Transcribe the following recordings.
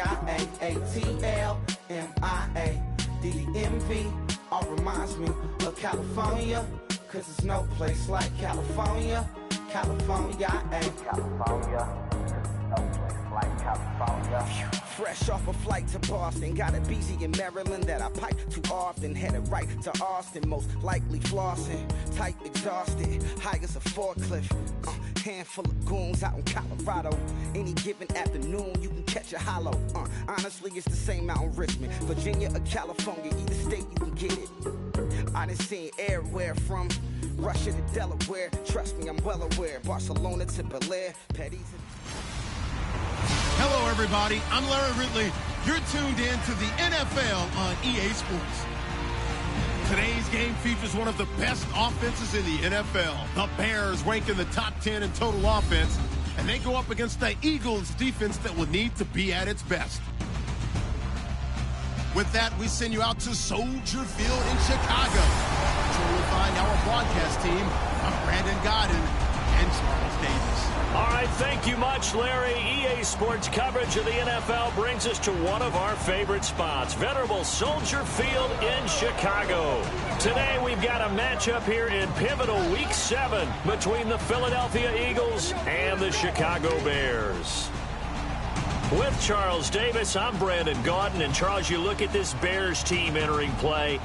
A-T-L-M-I-A-D-D-M-V. All reminds me of California, cause there's no place like California. California, California, no place like California. Fresh off a flight to Boston, got a BZ in Maryland that I pipe too often. Headed right to Austin, most likely flossing. Tight, exhausted, high as a forklift. Handful of goons out in Colorado. Any given afternoon, you can catch a hollow. Honestly, it's the same out in Richmond, Virginia or California. Either state, you can get it. I done seen everywhere from Russia to Delaware. Trust me, I'm well aware. Barcelona to Bel Air, Petty to... Hello, everybody. I'm Larry Ridley. You're tuned in to the NFL on EA Sports. Today's game features one of the best offenses in the NFL. The Bears rank in the top 10 in total offense, and they go up against the Eagles defense that will need to be at its best. With that, we send you out to Soldier Field in Chicago. We'll find our broadcast team. I'm Brandon Godden and Charles Davis. All right, thank you much, Larry. EA Sports coverage of the NFL brings us to one of our favorite spots, venerable Soldier Field in Chicago. Today, we've got a matchup here in pivotal Week 7 between the Philadelphia Eagles and the Chicago Bears. With Charles Davis, I'm Brandon Gaudin. And, Charles, you look at this Bears team entering play.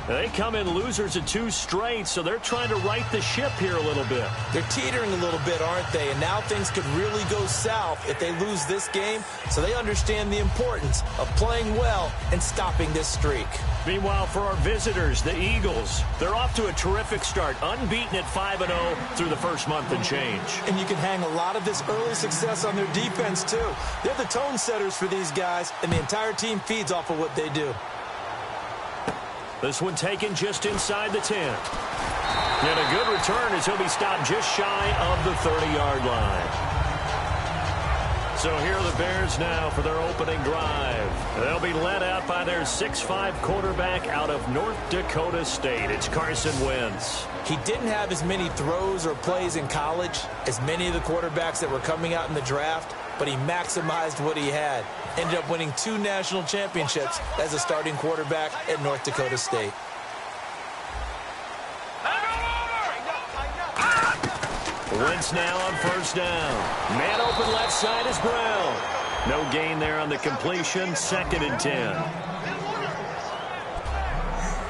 They come in losers of 2 straight, so they're trying to right the ship here a little bit. They're teetering a little bit, aren't they? And now things could really go south if they lose this game, so they understand the importance of playing well and stopping this streak. Meanwhile, for our visitors, the Eagles, they're off to a terrific start, unbeaten at 5-0 through the first month and change. And you can hang a lot of this early success on their defense, too. They're the tone setters for these guys, and the entire team feeds off of what they do. This one taken just inside the 10. And a good return as he'll be stopped just shy of the 30-yard line. So here are the Bears now for their opening drive. They'll be led out by their 6'5" quarterback out of North Dakota State. It's Carson Wentz. He didn't have as many throws or plays in college as many of the quarterbacks that were coming out in the draft, but he maximized what he had. Ended up winning 2 national championships as a starting quarterback at North Dakota State. Wentz now on first down. Man open left side is Brown. No gain there on the completion. 2nd and 10.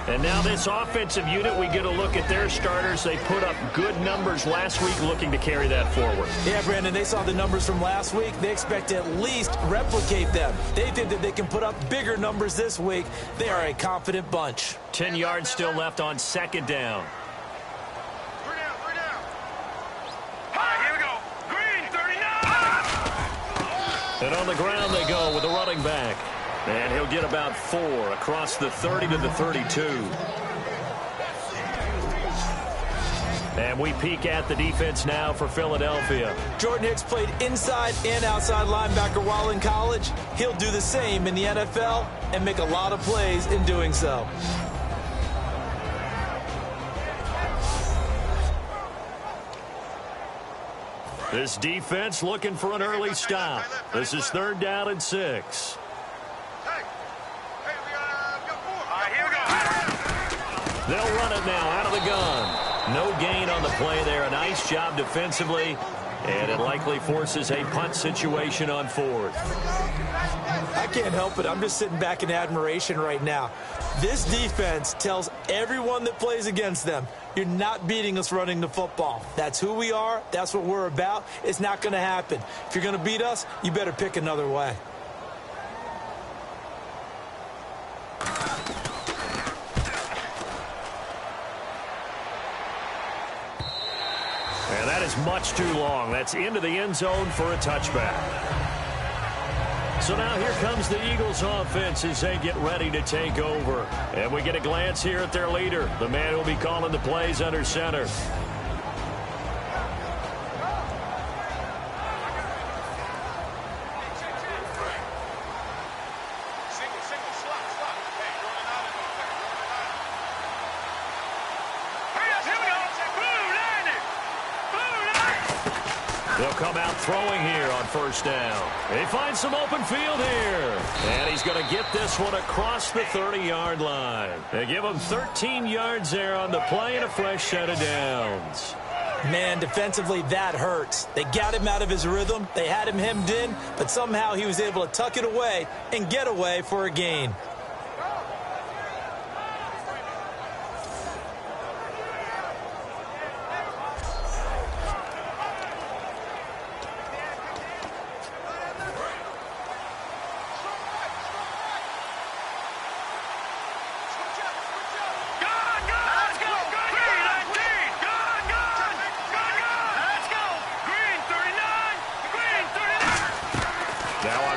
And now this offensive unit, we get a look at their starters. They put up good numbers last week, looking to carry that forward. Yeah, Brandon, they saw the numbers from last week. They expect to at least replicate them. They think that they can put up bigger numbers this week. They are a confident bunch. 10 yards still left on 2nd down. And on the ground they go with the running back. And he'll get about 4 across the 30 to the 32. And we peek at the defense now for Philadelphia. Jordan Hicks played inside and outside linebacker while in college. He'll do the same in the NFL and make a lot of plays in doing so. This defense looking for an early stop. This is 3rd down and 6. They'll run it now out of the gun. No gain on the play there. A nice job defensively. And it likely forces a punt situation on 4th. I can't help it. I'm just sitting back in admiration right now. This defense tells everyone that plays against them, you're not beating us running the football. That's who we are. That's what we're about. It's not going to happen. If you're going to beat us, you better pick another way. And that is much too long. That's into the end zone for a touchback. So now here comes the Eagles offense as they get ready to take over. And we get a glance here at their leader, the man who will be calling the plays under center. They'll come out throwing here on first down. They find some open field here. And he's going to get this one across the 30-yard line. They give him 13 yards there on the play and a fresh set of downs. Man, defensively, that hurts. They got him out of his rhythm. They had him hemmed in, but somehow he was able to tuck it away and get away for a gain.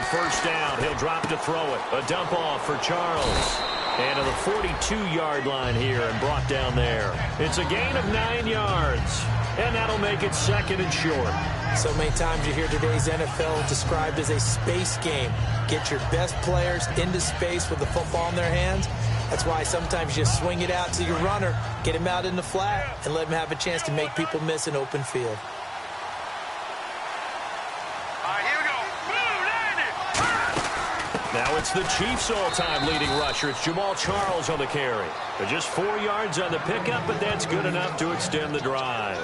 First down, he'll drop to throw it. A dump off for Charles. And to the 42-yard line here and brought down there. It's a gain of 9 yards. And that'll make it second and short. So many times you hear today's NFL described as a space game. Get your best players into space with the football in their hands. That's why sometimes you swing it out to your runner, get him out in the flat, and let him have a chance to make people miss an open field. Now it's the Chiefs' all-time leading rusher. It's Jamal Charles on the carry. But just 4 yards on the pickup, but that's good enough to extend the drive.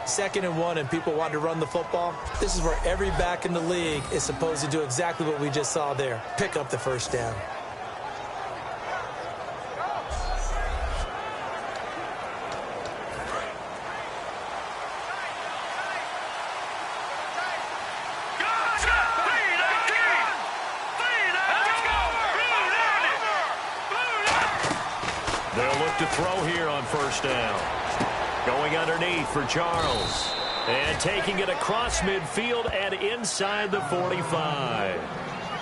2nd and 1, and people want to run the football. This is where every back in the league is supposed to do exactly what we just saw there. Pick up the first down. They'll look to throw here on first down. Going underneath for Charles. And taking it across midfield and inside the 45.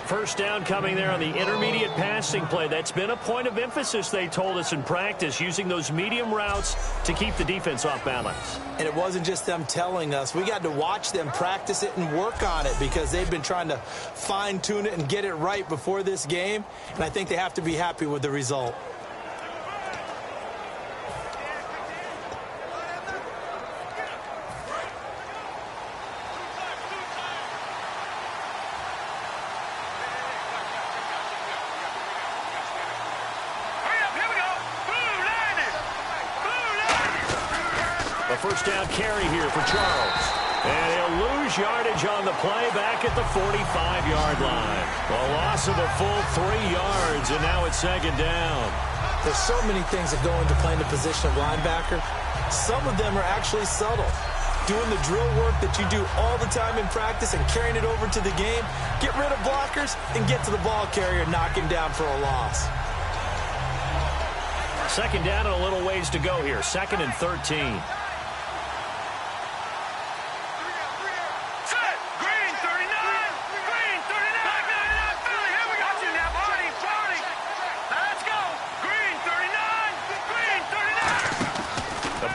First down coming there on the intermediate passing play. That's been a point of emphasis, they told us in practice, using those medium routes to keep the defense off balance. And it wasn't just them telling us. We got to watch them practice it and work on it because they've been trying to fine-tune it and get it right before this game. And I think they have to be happy with the result. First down carry here for Charles. And he'll lose yardage on the play back at the 45-yard line. A loss of a full 3 yards, and now it's second down. There's so many things that go into playing the position of linebacker. Some of them are actually subtle. Doing the drill work that you do all the time in practice and carrying it over to the game. Get rid of blockers and get to the ball carrier and knock him down for a loss. Second down and a little ways to go here. 2nd and 13.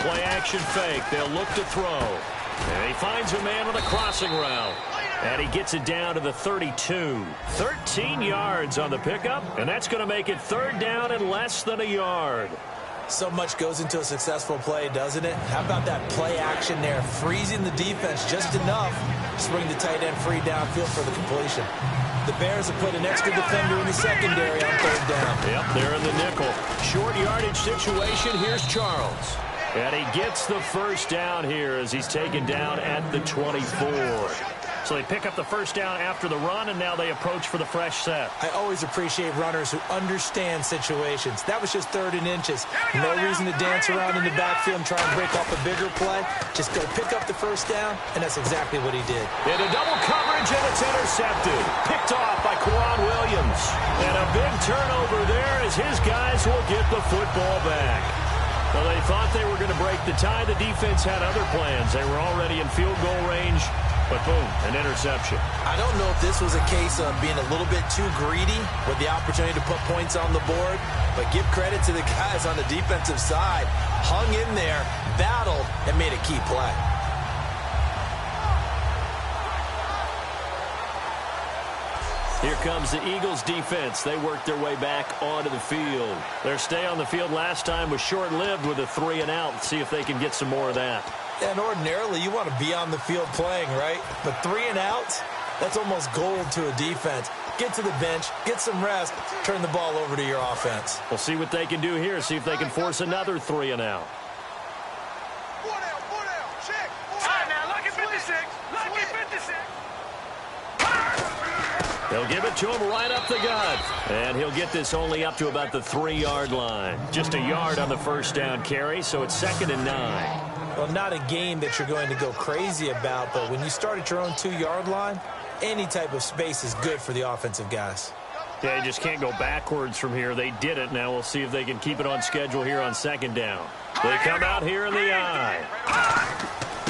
Play-action fake. They'll look to throw. And he finds a man on a crossing route. And he gets it down to the 32. 13 yards on the pickup. And that's going to make it third down and less than a yard. So much goes into a successful play, doesn't it? How about that play action there? Freezing the defense just enough to bring the tight end free downfield for the completion. The Bears have put an extra defender in the secondary on third down. Yep, they're in the nickel. Short yardage situation. Here's Charles. And he gets the first down here as he's taken down at the 24. So they pick up the first down after the run, and now they approach for the fresh set. I always appreciate runners who understand situations. That was just 3rd and inches. No reason to dance around in the backfield and try and break off a bigger play. Just go pick up the first down, and that's exactly what he did. Into double coverage, and it's intercepted. Picked off by Quan Williams. And a big turnover there as his guys will get the football back. Well, they thought they were going to break the tie. The defense had other plans. They were already in field goal range, but boom, an interception. I don't know if this was a case of being a little bit too greedy with the opportunity to put points on the board, but give credit to the guys on the defensive side. Hung in there, battled, and made a key play. Here comes the Eagles defense. They worked their way back onto the field. Their stay on the field last time was short-lived with a 3-and-out. See if they can get some more of that. And ordinarily, you want to be on the field playing, right? But 3 and outs, that's almost gold to a defense. Get to the bench, get some rest, turn the ball over to your offense. We'll see what they can do here, see if they can force another 3 and out. They'll give it to him right up the gut. And he'll get this only up to about the 3-yard line. Just a yard on the first down carry, so it's 2nd and 9. Well, not a game that you're going to go crazy about, but when you start at your own 2-yard line, any type of space is good for the offensive guys. Yeah, you just can't go backwards from here. They did it. Now we'll see if they can keep it on schedule here on 2nd down. They come out here in the I.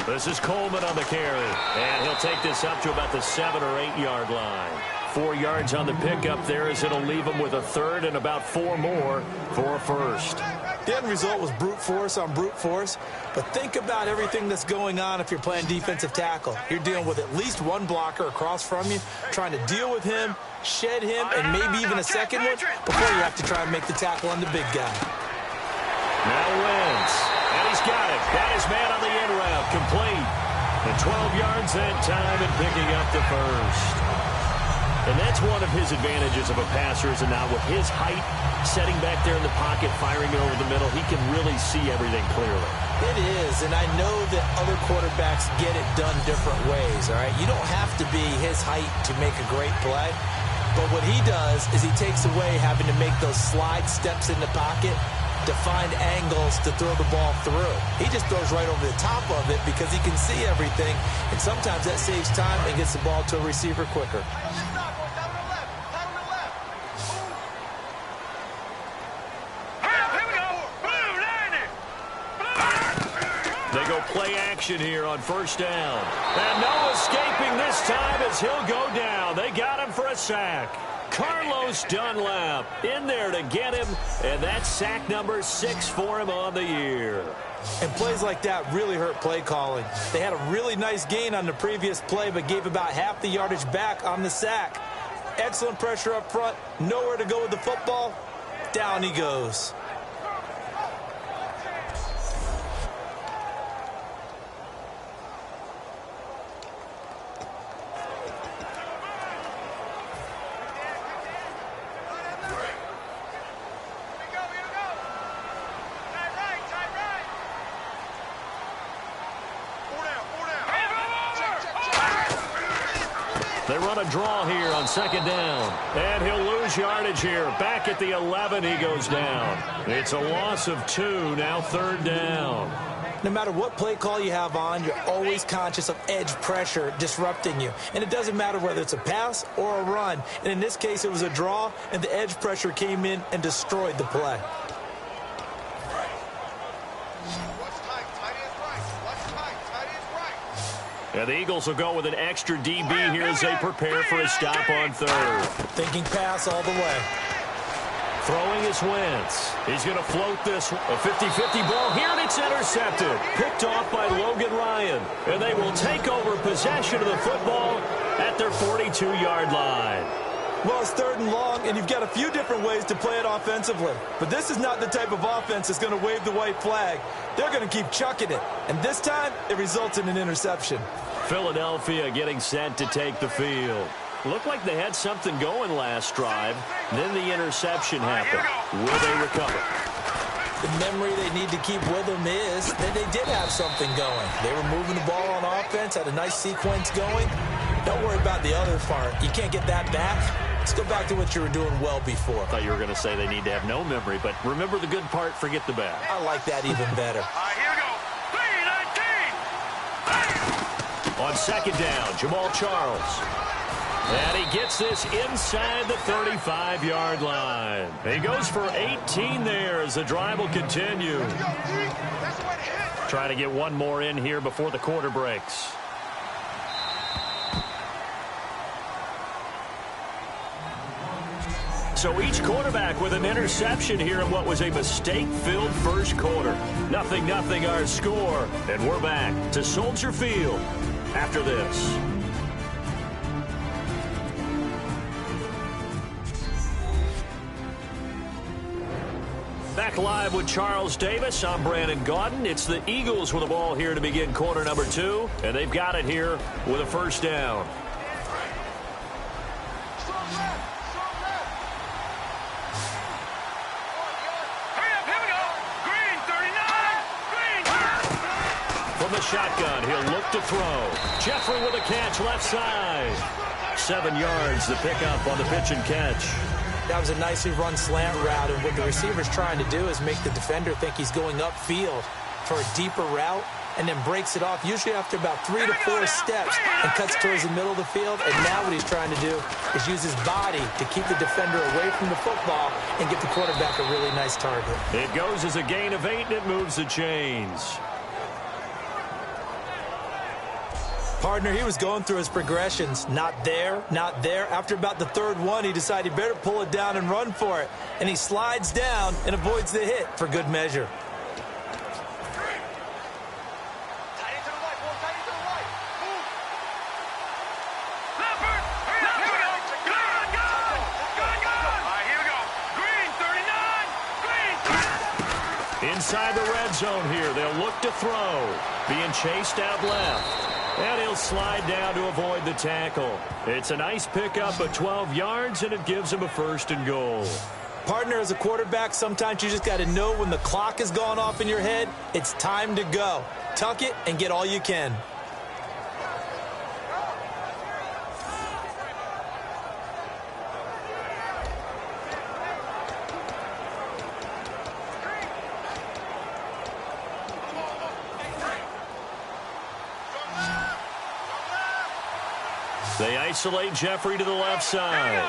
This is Coleman on the carry. And he'll take this up to about the 7 or 8-yard line. 4 yards on the pickup there as it'll leave him with a 3rd and about 4 more for a first. The end result was brute force on brute force, but think about everything that's going on if you're playing defensive tackle. You're dealing with at least one blocker across from you, trying to deal with him, shed him, and maybe even a second one before you have to try and make the tackle on the big guy. Now Wentz, and he's got it. Got his man on the in route, complete. And 12 yards that time and picking up the first. And that's one of his advantages of a passer, is now with his height, setting back there in the pocket, firing it over the middle, he can really see everything clearly. It is, and I know that other quarterbacks get it done different ways, all right? You don't have to be his height to make a great play, but what he does is he takes away having to make those slide steps in the pocket to find angles to throw the ball through. He just throws right over the top of it because he can see everything, and sometimes that saves time and gets the ball to a receiver quicker. They go play action here on 1st down. And no escaping this time as he'll go down. They got him for a sack. Carlos Dunlap in there to get him, and that's sack number 6 for him on the year. And plays like that really hurt play calling. They had a really nice gain on the previous play, but gave about half the yardage back on the sack. Excellent pressure up front, nowhere to go with the football. Down he goes. They run a draw here on 2nd down. And he'll lose yardage here. Back at the 11, he goes down. It's a loss of 2, now 3rd down. No matter what play call you have on, you're always conscious of edge pressure disrupting you. And it doesn't matter whether it's a pass or a run. And in this case, it was a draw, and the edge pressure came in and destroyed the play. And the Eagles will go with an extra DB here as they prepare for a stop on 3rd. Thinking pass all the way. Throwing is Wentz. He's going to float this. A 50-50 ball here, and it's intercepted. Picked off by Logan Ryan. And they will take over possession of the football at their 42-yard line. Well, it's 3rd and long, and you've got a few different ways to play it offensively. But this is not the type of offense that's going to wave the white flag. They're going to keep chucking it. And this time, it results in an interception. Philadelphia getting set to take the field. Looked like they had something going last drive. Then the interception happened. Will they recover? The memory they need to keep with them is that they did have something going. They were moving the ball on offense, had a nice sequence going. Don't worry about the other part. You can't get that back. Let's go back to what you were doing well before. I thought you were going to say they need to have no memory, but remember the good part, forget the bad. I like that even better. Here we go. 3-19. On 2nd down, Jamal Charles. And he gets this inside the 35-yard line. He goes for 18 there as the drive will continue. Trying to get one more in here before the quarter breaks. So each quarterback with an interception here in what was a mistake-filled first quarter. 0-0 our score. And we're back to Soldier Field after this. Back live with Charles Davis. I'm Brandon Gaudin. It's the Eagles with the ball here to begin quarter number 2, and they've got it here with a first down. From the shotgun, he'll look to throw. Jeffrey with a catch left side. 7 yards to pick up on the pitch and catch. That was a nicely run slant route, and what the receiver's trying to do is make the defender think he's going upfield for a deeper route, and then breaks it off, usually after about 3 to 4 steps, and cuts towards the middle of the field. And now what he's trying to do is use his body to keep the defender away from the football and get the quarterback a really nice target. It goes as a gain of 8, and it moves the chains. Partner, he was going through his progressions. Not there, not there. After about the third one, he decided he better pull it down and run for it. And he slides down and avoids the hit for good measure. Inside the red zone here, they'll look to throw. Being chased out left. And he'll slide down to avoid the tackle. It's a nice pickup of 12 yards, and it gives him a first and goal. Partner, as a quarterback, sometimes you just got to know when the clock has gone off in your head, it's time to go. Tuck it and get all you can. They isolate Jeffrey to the left side.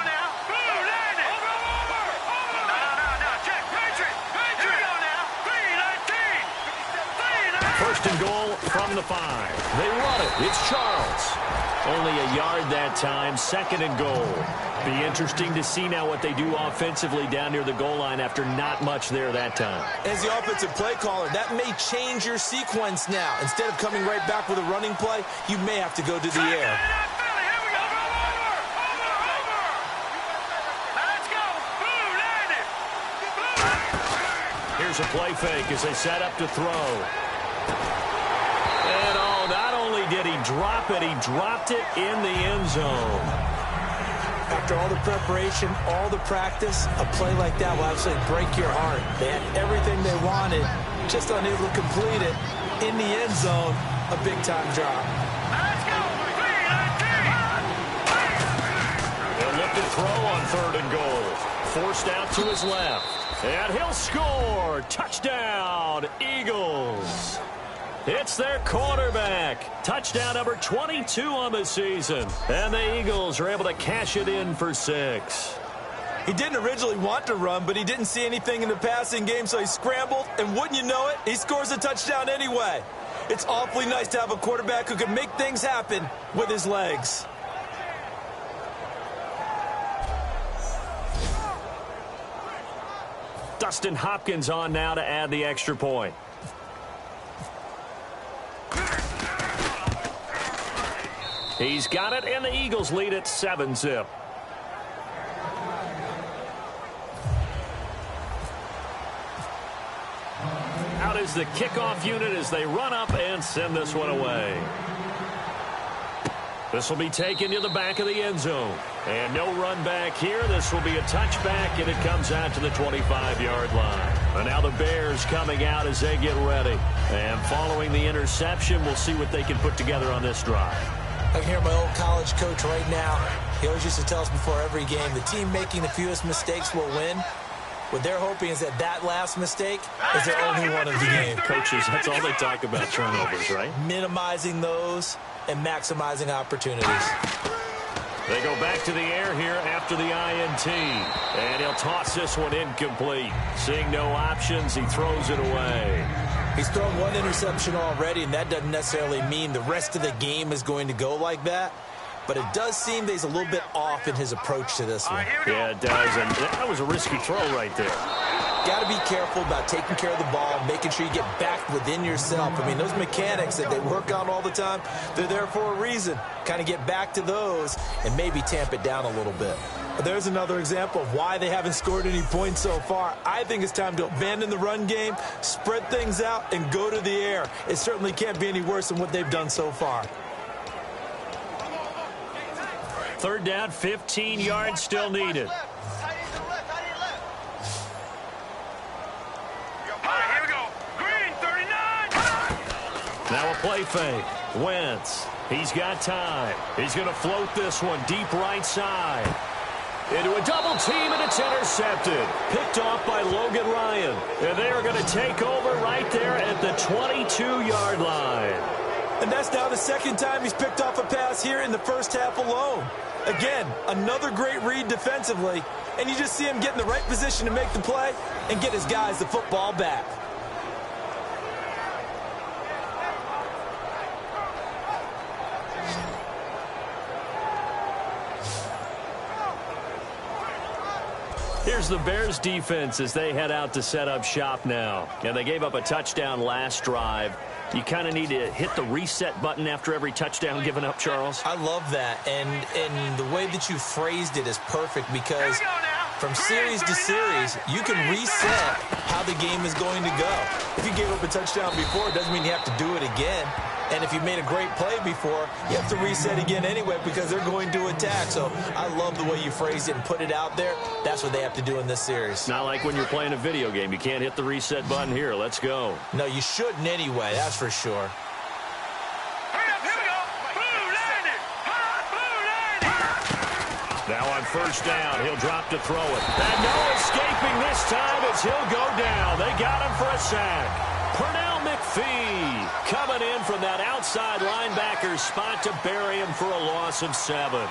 First and goal from the 5. They run it. It's Charles. Only a yard that time. Second and goal. Be interesting to see now what they do offensively down near the goal line after not much there that time. As the offensive play caller, that may change your sequence now. Instead of coming right back with a running play, you may have to go to the air. Here's a play fake as they set up to throw. And not only did he drop it, he dropped it in the end zone. After all the preparation, all the practice, a play like that will absolutely break your heart. They had everything they wanted, just unable to complete it. In the end zone, a big-time drop. They'll look to throw on third and goal. Forced out to his left. And he'll score. Touchdown, Eagles. It's their quarterback. Touchdown number 22 on the season. And the Eagles are able to cash it in for 6. He didn't originally want to run, but he didn't see anything in the passing game, so he scrambled, and wouldn't you know it, he scores a touchdown anyway. It's awfully nice to have a quarterback who can make things happen with his legs. Dustin Hopkins on now to add the extra point. He's got it, and the Eagles lead at 7-zip. Out is the kickoff unit as they run up and send this one away. This will be taken to the back of the end zone. And no run back here. This will be a touchback, and it comes out to the 25-yard line. And now the Bears coming out as they get ready. And following the interception, we'll see what they can put together on this drive. I can hear my old college coach right now. He always used to tell us before every game, the team making the fewest mistakes will win. What they're hoping is that that last mistake is their only one of the game. Coaches, that's all they talk about, turnovers, right? Minimizing those and maximizing opportunities. They go back to the air here after the INT. And he'll toss this one incomplete. Seeing no options, he throws it away. He's thrown one interception already, and that doesn't necessarily mean the rest of the game is going to go like that. But it does seem that he's a little bit off in his approach to this one. Yeah, it does. And that was a risky throw right there. Got to be careful about taking care of the ball, making sure you get back within yourself. I mean, those mechanics that they work on all the time, they're there for a reason. Kind of get back to those and maybe tamp it down a little bit. There's another example of why they haven't scored any points so far. I think it's time to abandon the run game, spread things out, and go to the air. It certainly can't be any worse than what they've done so far. Third down, 15 yards still needed. Here we go. Green, 39. Now a play fake. Wentz. He's got time. He's going to float this one deep right side. Into a double team, and it's intercepted. Picked off by Logan Ryan. And they are going to take over right there at the 22-yard line. And that's now the second time he's picked off a pass here in the first half alone. Again, another great read defensively. And you just see him get in the right position to make the play and get his guys the football back. Here's the Bears defense as they head out to set up shop now. And they gave up a touchdown last drive. You kind of need to hit the reset button after every touchdown given up, Charles. I love that. And the way that you phrased it is perfect because from series to series, you can reset how the game is going to go. If you gave up a touchdown before, it doesn't mean you have to do it again. And if you made a great play before, you have to reset again anyway because they're going to attack. So I love the way you phrased it and put it out there. That's what they have to do in this series. Not like when you're playing a video game. You can't hit the reset button here. Let's go. No, you shouldn't anyway. That's for sure. Now on first down, he'll drop to throw it. And no escaping this time as he'll go down. They got him for a sack. Pernell McPhee coming in from that outside linebacker spot to bury him for a loss of 7.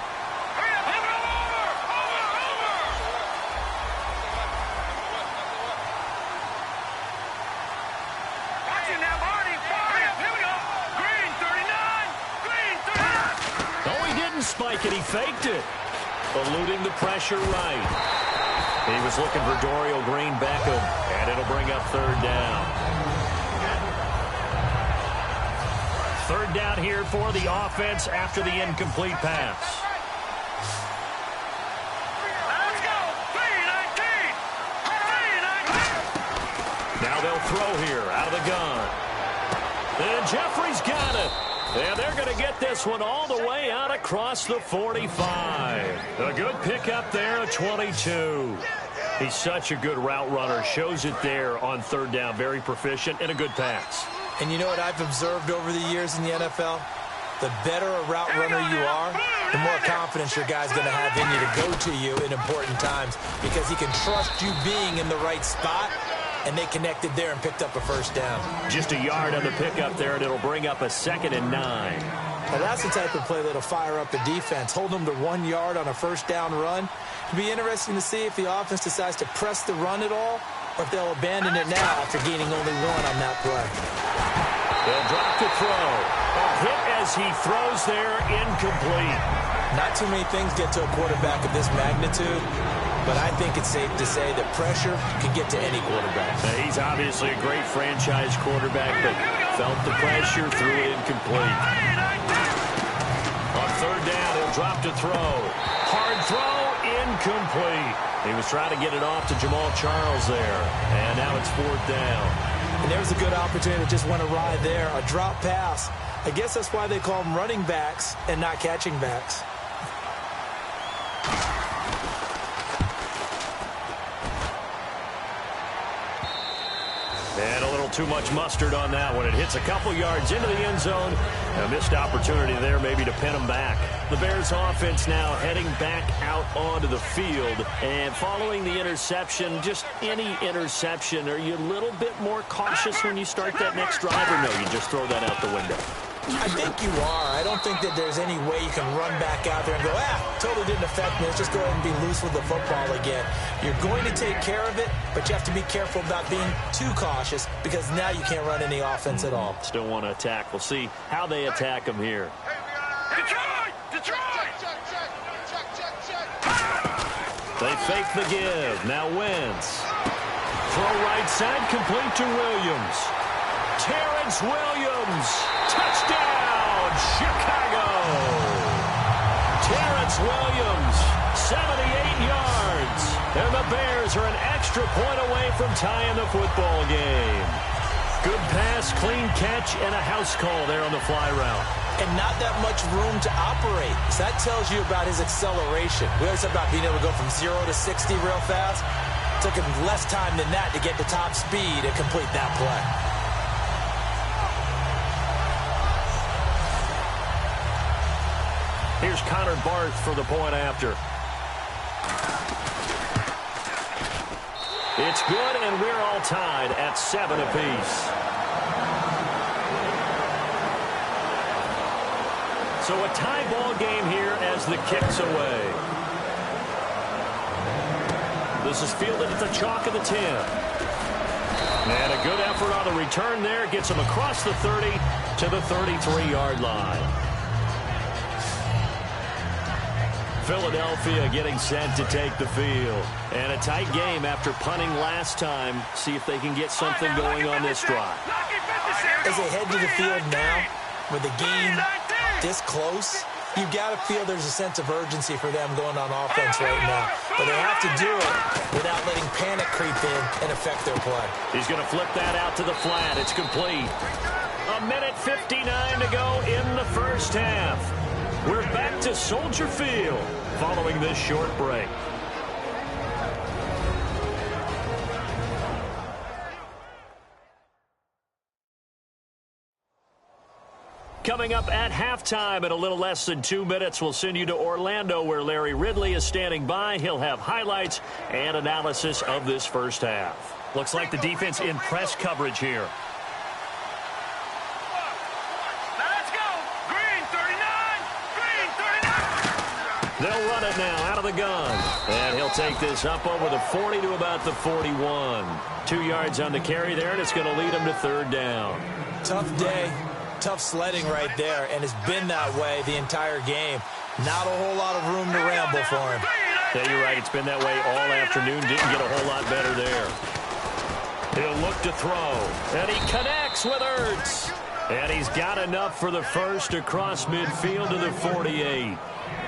Oh, he didn't spike it. He faked it. Eluding the pressure right. He was looking for Dorial Green-Beckham, and it'll bring up third down. Third down here for the offense after the incomplete pass. Let's go. 3-19. Now they'll throw here out of the gun. And Jeffrey's got it. And they're going to get this one all the way out across the 45. A good pickup there at 22. He's such a good route runner. Shows it there on third down. Very proficient and a good pass. And you know what I've observed over the years in the NFL? The better a route runner you are, the more confidence your guy's going to have in you to go to you in important times because he can trust you being in the right spot, and they connected there and picked up a first down. Just a yard on the pickup there, and it'll bring up a 2nd and 9. Now that's the type of play that'll fire up a defense. Hold them to 1 yard on a first down run. It'll be interesting to see if the offense decides to press the run at all or if they'll abandon it now after gaining only 1 on that play. They'll drop to throw. A hit as he throws there, incomplete. Not too many things get to a quarterback of this magnitude, but I think it's safe to say that pressure can get to any quarterback. Now, he's obviously a great franchise quarterback, but felt the pressure, threw it incomplete. On third down, he'll drop to throw. Hard throw, incomplete. He was trying to get it off to Jamal Charles there, and now it's fourth down. And there's a good opportunity that just went awry there, a drop pass. I guess that's why they call them running backs and not catching backs. And a little too much mustard on that one. It hits a couple yards into the end zone. A missed opportunity there maybe to pin them back. The Bears offense now heading back out onto the field. And following the interception, just any interception, are you a little bit more cautious when you start that next drive, or no, you just throw that out the window? I think you are. I don't think that there's any way you can run back out there and go, totally didn't affect me. Let's just go ahead and be loose with the football again. You're going to take care of it, but you have to be careful about being too cautious because now you can't run any offense at all. Still want to attack. We'll see how they attack him here. Detroit! They fake the give. Now Wentz. Throw right side, complete to Williams. Terrence Williams. Touchdown, Chicago. Terrence Williams 78 yards. And the Bears are an extra point away from tying the football game. Good pass, clean catch, and a house call there on the fly route. And not that much room to operate. So that tells you about his acceleration. We always talk about being able to go from 0 to 60 real fast. It took him less time than that to get to top speed and complete that play. Here's Connor Barth for the point after. It's good, and we're all tied at 7 apiece. So a tie ball game here as the kick's away. This is fielded at the chalk of the 10. And a good effort on the return there. Gets him across the 30 to the 33-yard line. Philadelphia getting set to take the field. And a tight game after punting last time. See if they can get something going on this drive. As they head to the field now, with the game this close, you've got to feel there's a sense of urgency for them going on offense right now. But they have to do it without letting panic creep in and affect their play. He's going to flip that out to the flat. It's complete. 1:59 to go in the first half. We're back to Soldier Field following this short break. Coming up at halftime in a little less than 2 minutes, we'll send you to Orlando where Larry Ridley is standing by. He'll have highlights and analysis of this first half. Looks like the defense in press coverage here. Let's go. Green 39. Green 39. They'll run it now out of the gun. And he'll take this up over the 40 to about the 41. 2 yards on the carry there, and it's going to lead him to third down. Tough day. Tough sledding right there, and it's been that way the entire game. Not a whole lot of room to ramble for him. Yeah, you're right. It's been that way all afternoon. Didn't get a whole lot better there. He'll look to throw, and he connects with Ertz. And he's got enough for the first across midfield to the 48.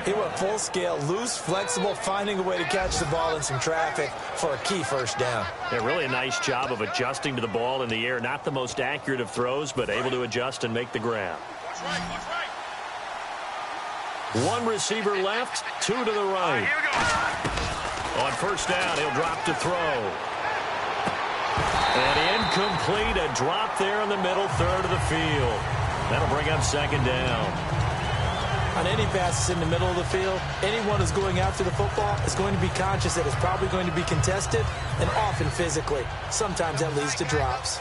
He went full scale, loose, flexible, finding a way to catch the ball in some traffic for a key first down. Yeah, really a nice job of adjusting to the ball in the air. Not the most accurate of throws, but able to adjust and make the grab. Watch right. One receiver left, 2 to the right. Here we go. On first down, he'll drop to throw. And incomplete, a drop there in the middle third of the field. That'll bring up second down. On any passes in the middle of the field, anyone who's going after the football is going to be conscious that it's probably going to be contested and often physically. Sometimes that leads to drops.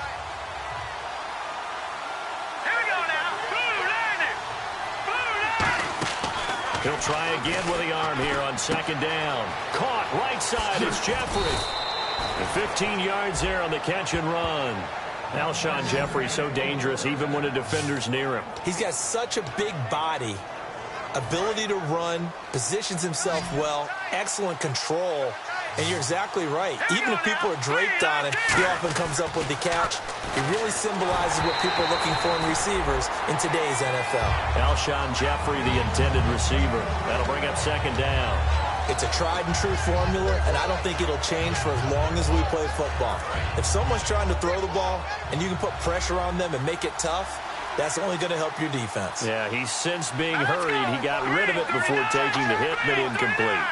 Here we go now. Blue landing. Blue landing. He'll try again with the arm here on second down. Caught right side is Jeffrey. And 15 yards there on the catch and run. Alshon Jeffrey so dangerous even when a defender's near him. He's got such a big body, ability to run, positions himself well, excellent control. And you're exactly right. Even if people are draped on him, he often comes up with the catch. He really symbolizes what people are looking for in receivers in today's NFL. Alshon Jeffrey, the intended receiver. That'll bring up second down. It's a tried-and-true formula, and I don't think it'll change for as long as we play football. If someone's trying to throw the ball and you can put pressure on them and make it tough, that's only going to help your defense. Yeah, he's since being hurried. He got rid of it before taking the hit, but incomplete.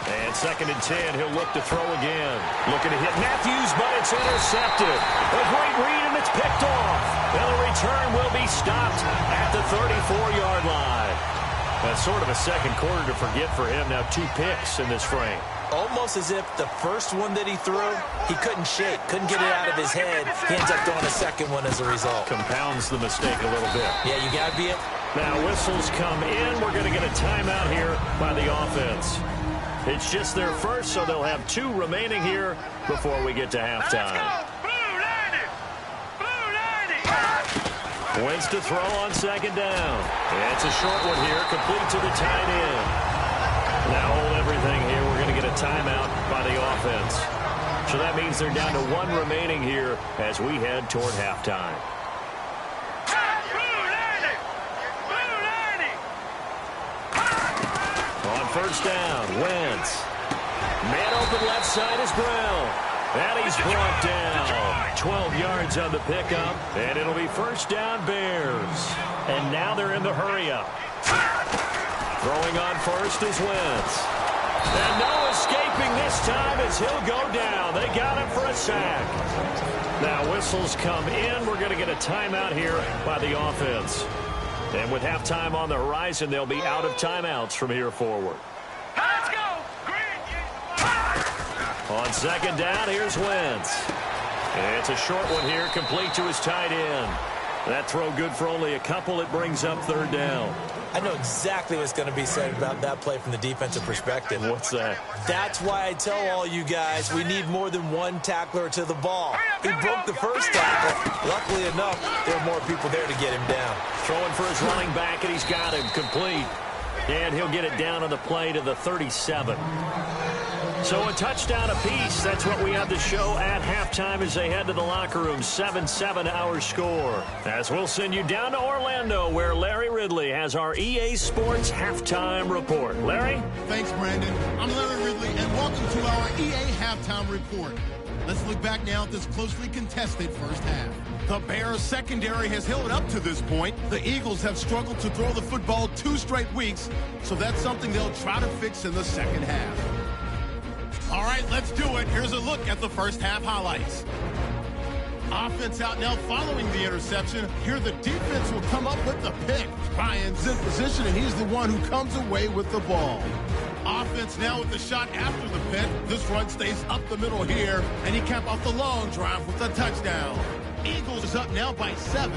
And second and 10, he'll look to throw again. Looking to hit Matthews, but it's intercepted. A great read, and it's picked off. And the return will be stopped at the 34-yard line. That's sort of a second quarter to forget for him. Now 2 picks in this frame. Almost as if the first one that he threw, he couldn't shake, couldn't get it out of his head. He ends up throwing a second one as a result. Compounds the mistake a little bit. Yeah, you got to be it. Now whistles come in. We're going to get a timeout here by the offense. It's just their first, so they'll have 2 remaining here before we get to halftime. Wentz to throw on second down. It's a short one here, complete to the tight end. Now hold everything here. We're going to get a timeout by the offense. So that means they're down to 1 remaining here as we head toward halftime. On first down. Wentz. Man open left side is Brown. And he's brought down. 12 yards on the pickup. And it'll be first down Bears. And now they're in the hurry-up. Throwing on first is Wentz. And no escaping this time as he'll go down. They got him for a sack. Now whistles come in. We're going to get a timeout here by the offense. And with halftime on the horizon, they'll be out of timeouts from here forward. Let's go! On second down, here's Wentz. It's a short one here, complete to his tight end. That throw good for only a couple. It brings up third down. I know exactly what's going to be said about that play from the defensive perspective. What's that? That's why I tell all you guys we need more than one tackler to the ball. He broke the first tackle. Luckily enough, there were more people there to get him down. Throwing for his running back, and he's got him complete. And he'll get it down on the play to the 37. So a touchdown apiece. That's what we have to show at halftime as they head to the locker room. 7-7 our score. As we'll send you down to Orlando, where Larry Ridley has our EA Sports halftime report. Larry? Thanks, Brandon. I'm Larry Ridley, and welcome to our EA halftime report. Let's look back now at this closely contested first half. The Bears secondary has held up to this point. The Eagles have struggled to throw the football 2 straight weeks, so that's something they'll try to fix in the second half. All right, let's do it. Here's a look at the first half highlights. Offense out now following the interception. Here the defense will come up with the pick. Ryan's in position, and he's the one who comes away with the ball. Offense now with the shot after the pick. This run stays up the middle here, and he capped off the long drive with a touchdown. Eagles is up now by 7.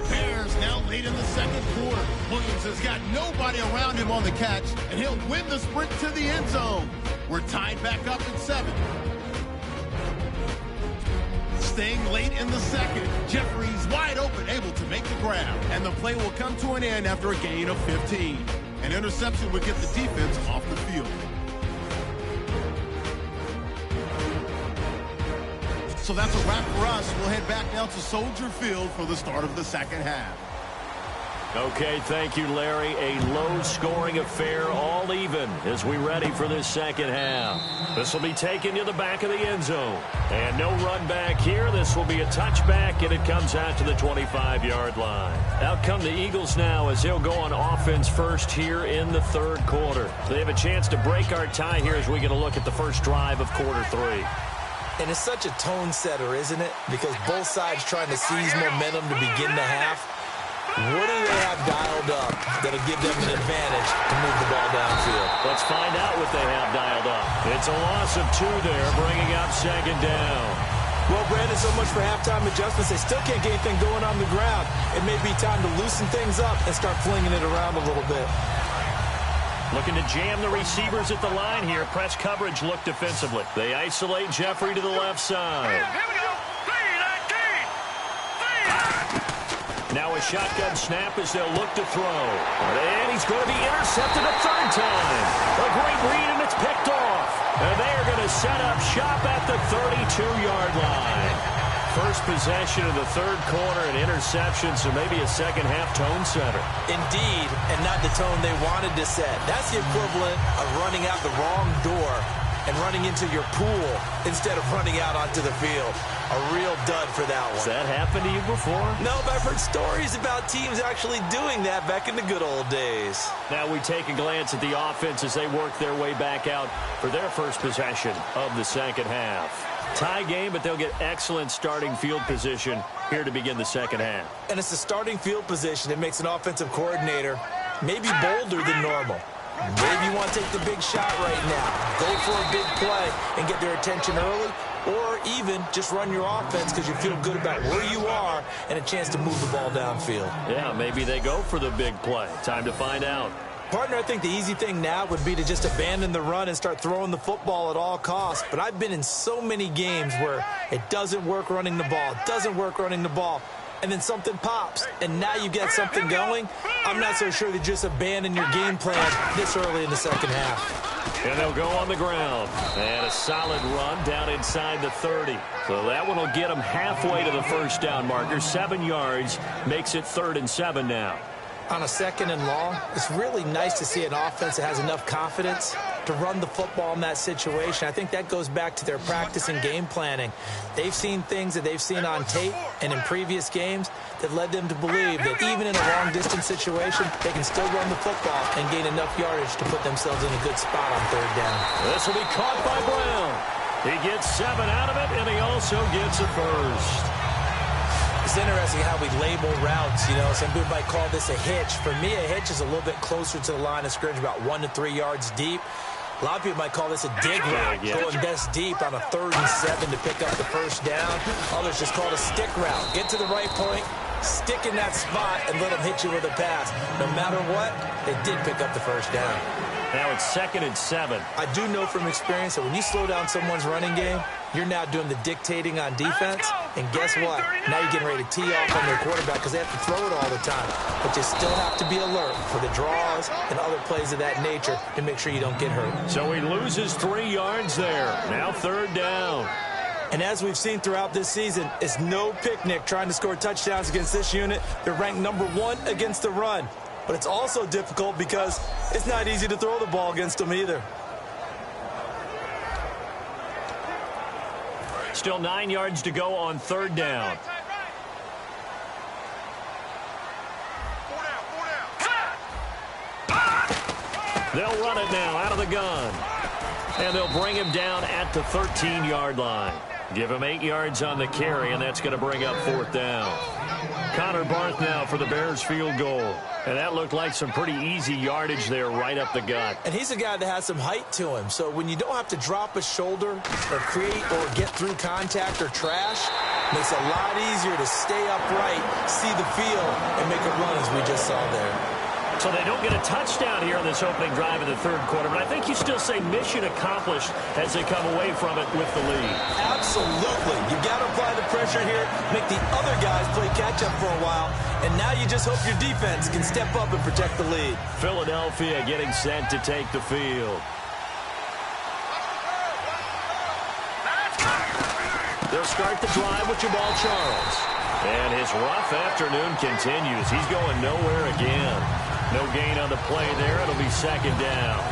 Bears now late in the second quarter. Williams has got nobody around him on the catch, and he'll win the sprint to the end zone. We're tied back up at 7. Staying late in the second, Jeffries wide open, able to make the grab, and the play will come to an end after a gain of 15. An interception would get the defense off the field. So that's a wrap for us. We'll head back now to Soldier Field for the start of the second half. Okay, thank you, Larry. A low-scoring affair, all even, as we ready for this second half. This will be taken to the back of the end zone. And no run back here. This will be a touchback, and it comes out to the 25-yard line. Out come the Eagles now as they'll go on offense first here in the third quarter. They have a chance to break our tie here as we get a look at the first drive of quarter 3. And it's such a tone setter, isn't it? Because both sides trying to seize momentum to begin the half. What do they have dialed up that'll give them an advantage to move the ball downfield? Let's find out what they have dialed up. It's a loss of 2 there, bringing up second down. Well, Brandon, so much for halftime adjustments. They still can't get anything going on the ground. It may be time to loosen things up and start flinging it around a little bit. Looking to jam the receivers at the line here. Press coverage look defensively. They isolate Jeffrey to the left side. Here we go. 3-19. Now a shotgun snap as they'll look to throw. And he's going to be intercepted a third time. A great read, and it's picked off. And they are going to set up shop at the 32-yard line. First possession of the third quarter, an interception, so maybe a second-half tone setter. Indeed, and not the tone they wanted to set. That's the equivalent of running out the wrong door and running into your pool instead of running out onto the field. A real dud for that one. Has that happened to you before? No, but I've heard stories about teams actually doing that back in the good old days. Now we take a glance at the offense as they work their way back out for their first possession of the second half. Tie game, but they'll get excellent starting field position here to begin the second half. And it's the starting field position that makes an offensive coordinator maybe bolder than normal. Maybe you want to take the big shot right now. Go for a big play and get their attention early, or even just run your offense because you feel good about where you are and a chance to move the ball downfield. Yeah, maybe they go for the big play. Time to find out. Partner, I think the easy thing now would be to just abandon the run and start throwing the football at all costs. But I've been in so many games where it doesn't work running the ball, and then something pops, and now you get something going. I'm not so sure that just abandon your game plan this early in the second half. And they'll go on the ground. And a solid run down inside the 30. So that one will get them halfway to the first down marker. 7 yards makes it 3rd and 7 now. On a 2nd and long, it's really nice to see an offense that has enough confidence to run the football in that situation. I think that goes back to their practice and game planning. They've seen things that they've seen on tape and in previous games that led them to believe that even in a long-distance situation, they can still run the football and gain enough yardage to put themselves in a good spot on 3rd down. This will be caught by Brown. He gets 7 out of it, and he also gets a first. It's interesting how we label routes. You know, some people might call this a hitch. For me, a hitch is a little bit closer to the line of scrimmage, about 1 to 3 yards deep. A lot of people might call this a dig route, going best deep on a 3rd and 7 to pick up the 1st down. Others just call it a stick route. Get to the right point, stick in that spot, and let them hit you with a pass. No matter what, they did pick up the 1st down. Now it's 2nd and 7. I do know from experience that when you slow down someone's running game, you're now doing the dictating on defense. And guess what? Now you're getting ready to tee off on their quarterback because they have to throw it all the time. But you still have to be alert for the draws and other plays of that nature to make sure you don't get hurt. So he loses 3 yards there. Now 3rd down. And as we've seen throughout this season, it's no picnic trying to score touchdowns against this unit. They're ranked number 1 against the run. But it's also difficult because it's not easy to throw the ball against them either. Still 9 yards to go on 3rd down. They'll run it now out of the gun. And they'll bring him down at the 13-yard line. Give him 8 yards on the carry, and that's going to bring up 4th down. Connor Barth now for the Bears field goal. And that looked like some pretty easy yardage there right up the gut. And he's a guy that has some height to him. So when you don't have to drop a shoulder or create or get through contact or trash, it makes it a lot easier to stay upright, see the field, and make a run as we just saw there. So they don't get a touchdown here on this opening drive in the 3rd quarter, but I think you still say mission accomplished as they come away from it with the lead. Absolutely. You've got to apply the pressure here, make the other guys play catch-up for a while, and now you just hope your defense can step up and protect the lead. Philadelphia getting set to take the field. They'll start the drive with Jamal Charles. And his rough afternoon continues. He's going nowhere again. No gain on the play there. It'll be 2nd down.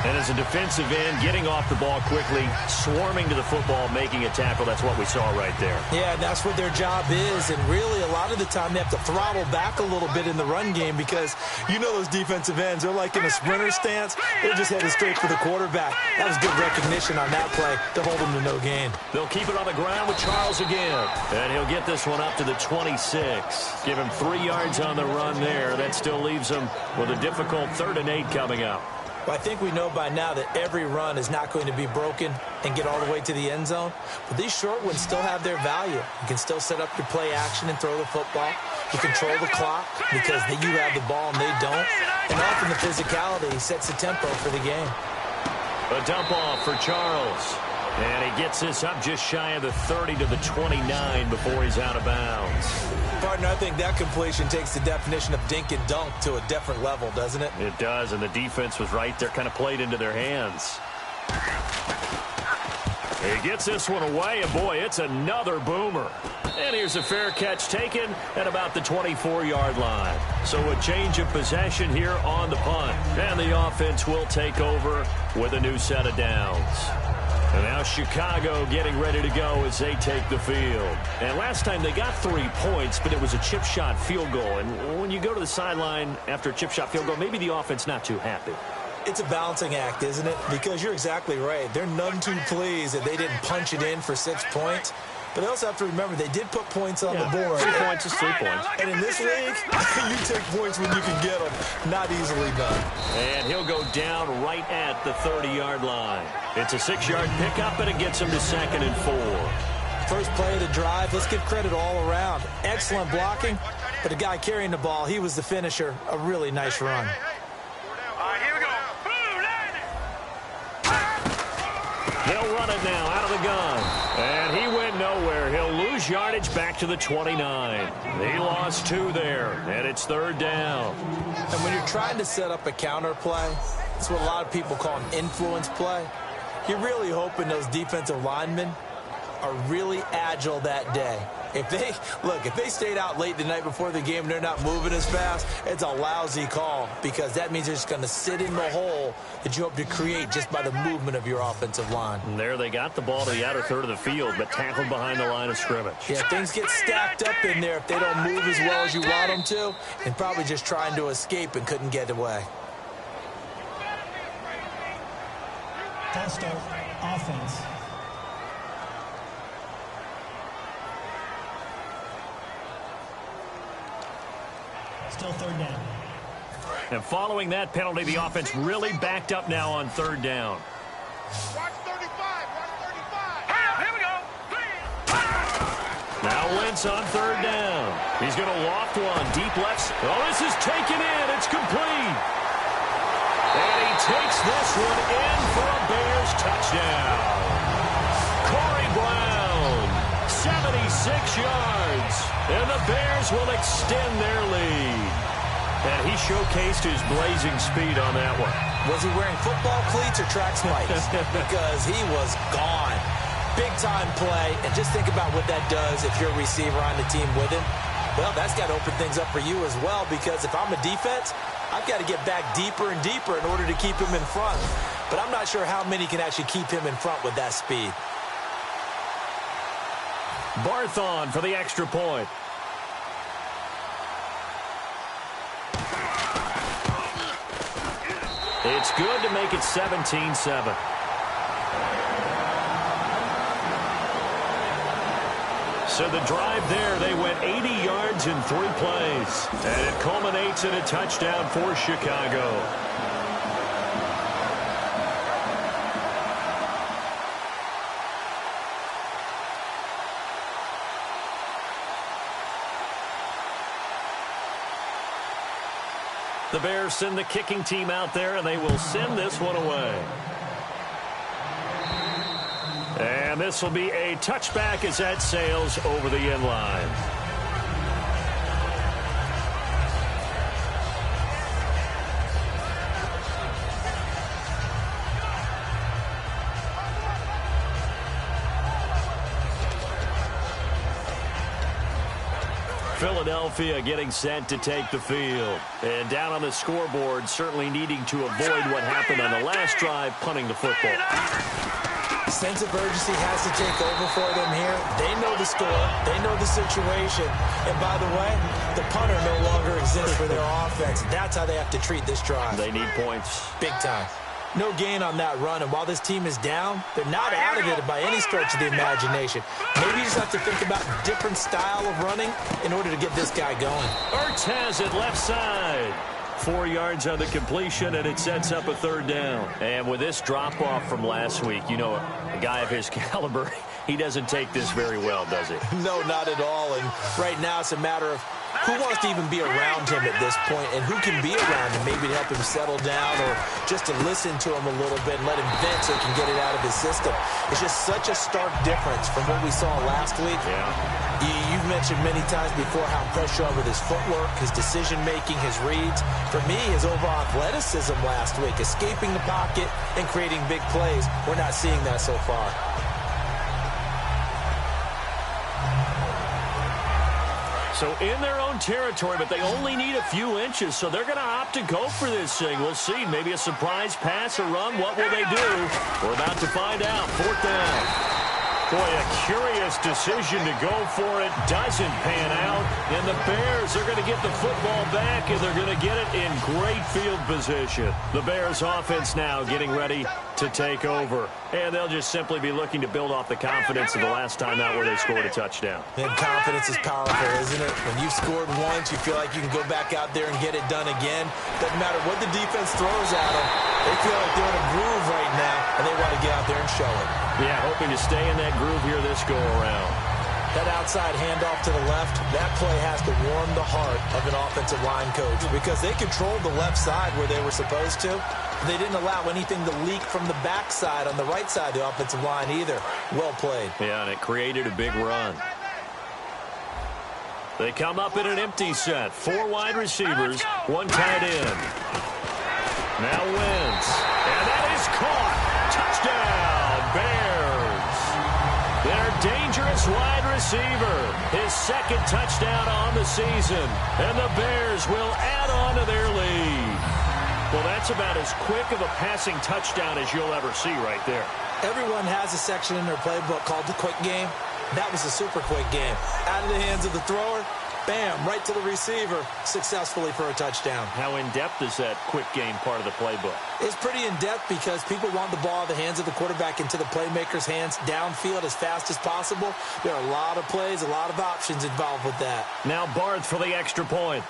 And as a defensive end, getting off the ball quickly, swarming to the football, making a tackle, that's what we saw right there. Yeah, that's what their job is. And really, a lot of the time, they have to throttle back a little bit in the run game because you know those defensive ends, they're like in a sprinter stance. They're just headed straight for the quarterback. That was good recognition on that play to hold him to no gain. They'll keep it on the ground with Charles again. And he'll get this one up to the 26. Give him 3 yards on the run there. That still leaves him with a difficult 3rd and 8 coming up. Well, I think we know by now that every run is not going to be broken and get all the way to the end zone. But these short ones still have their value. You can still set up your play action and throw the football. You control the clock because you have the ball and they don't. And often the physicality sets the tempo for the game. A dump off for Charles. And he gets this up just shy of the 30 to the 29 before he's out of bounds. Partner, I think that completion takes the definition of dink and dunk to a different level, doesn't it? It does, and the defense was right there, kind of played into their hands. He gets this one away, and boy, it's another boomer. And here's a fair catch taken at about the 24-yard line. So a change of possession here on the punt. And the offense will take over with a new set of downs. And now Chicago getting ready to go as they take the field. And last time they got 3 points, but it was a chip shot field goal. And when you go to the sideline after a chip shot field goal, maybe the offense not too happy. It's a balancing act, isn't it? Because you're exactly right. They're none too pleased that they didn't punch it in for 6 points. But they also have to remember they did put points on the board. 3 points is 3 points. And in this league, you take points when you can get them. Not easily done. And he'll go down right at the 30-yard line. It's a 6-yard pickup, and it gets him to 2nd and 4. First play of the drive, let's give credit all around. Excellent blocking, but the guy carrying the ball, he was the finisher. A really nice run. Here we go. They'll run it now out of the gun. And he went nowhere. He'll lose yardage back to the 29. He lost 2 there, and it's 3rd down. And when you're trying to set up a counter play, it's what a lot of people call an influence play. You're really hoping those defensive linemen are really agile that day. If they stayed out late the night before the game and they're not moving as fast, it's a lousy call because that means they're just going to sit in the hole that you hope to create just by the movement of your offensive line. And there they got the ball to the outer third of the field, but tackled behind the line of scrimmage. Yeah, things get stacked up in there if they don't move as well as you want them to, and probably just trying to escape and couldn't get away. False start, offense. Still third down. And following that penalty, the offense really backed up now on third down. Watch 35. Watch 35. Here we go. Now Wentz on third down. He's going to loft one. Deep left. Oh, this is taken in. It's complete. And he takes this one in for a Bears touchdown. Corey Brown, 76 yards. And the Bears will extend their lead. And he showcased his blazing speed on that one. Was he wearing football cleats or track spikes? Because he was gone. Big-time play. And just think about what that does if you're a receiver on the team with him. Well, that's got to open things up for you as well, because if I'm a defense, I've got to get back deeper and deeper in order to keep him in front. But I'm not sure how many can actually keep him in front with that speed. Barthon for the extra point. It's good to make it 17-7. So the drive there, they went 80 yards in 3 plays. And it culminates in a touchdown for Chicago. The Bears send the kicking team out there, and they will send this one away. And this will be a touchback as that sails over the end line. Philadelphia getting set to take the field. And down on the scoreboard, certainly needing to avoid what happened on the last drive, punting the football. Sense of urgency has to take over for them here. They know the score. They know the situation. And by the way, the punter no longer exists for their offense. That's how they have to treat this drive. They need points. Big time. No gain on that run, and while this team is down, they're not out of it by any stretch of the imagination. Maybe you just have to think about a different style of running in order to get this guy going. Ertz has it left side. 4 yards on the completion, and it sets up a third down. And with this drop-off from last week, you know, a guy of his caliber, he doesn't take this very well, does he? No, not at all. And right now it's a matter of who wants to even be around him at this point and who can be around him, maybe to help him settle down or just to listen to him a little bit and let him vent so he can get it out of his system. It's just such a stark difference from what we saw last week. Yeah. You've mentioned many times before how impressed you are with his footwork, his decision-making, his reads. For me, his overall athleticism last week, escaping the pocket and creating big plays. We're not seeing that so far. So in their own territory, but they only need a few inches, so they're going to opt to go for this thing. We'll see. Maybe a surprise pass or run. What will they do? We're about to find out. 4th down. Boy, a curious decision to go for it. Doesn't pan out. And the Bears are going to get the football back, and they're going to get it in great field position. The Bears offense now getting ready to take over. And they'll just simply be looking to build off the confidence of the last time out where they scored a touchdown. And confidence is powerful, isn't it? When you've scored once, you feel like you can go back out there and get it done again. Doesn't matter what the defense throws at them. They feel like they're in a groove right now, and they want to get out there and show it. Yeah, hoping to stay in that groove here this go-around. That outside handoff to the left, that play has to warm the heart of an offensive line coach because they controlled the left side where they were supposed to. They didn't allow anything to leak from the backside on the right side of the offensive line either. Well played. Yeah, and it created a big run. They come up in an empty set. 4 wide receivers, 1 tight end. Now Wentz. And that is caught. Touchdown, Bears. They're dangerous his wide receiver. His second touchdown on the season. And the Bears will add on to their lead. Well, that's about as quick of a passing touchdown as you'll ever see right there. Everyone has a section in their playbook called the quick game. That was a super quick game. Out of the hands of the thrower, bam, right to the receiver, successfully for a touchdown. How in-depth is that quick game part of the playbook? It's pretty in-depth because people want the ball in the hands of the quarterback into the playmaker's hands downfield as fast as possible. There are a lot of plays, a lot of options involved with that. Now Barth for the extra point.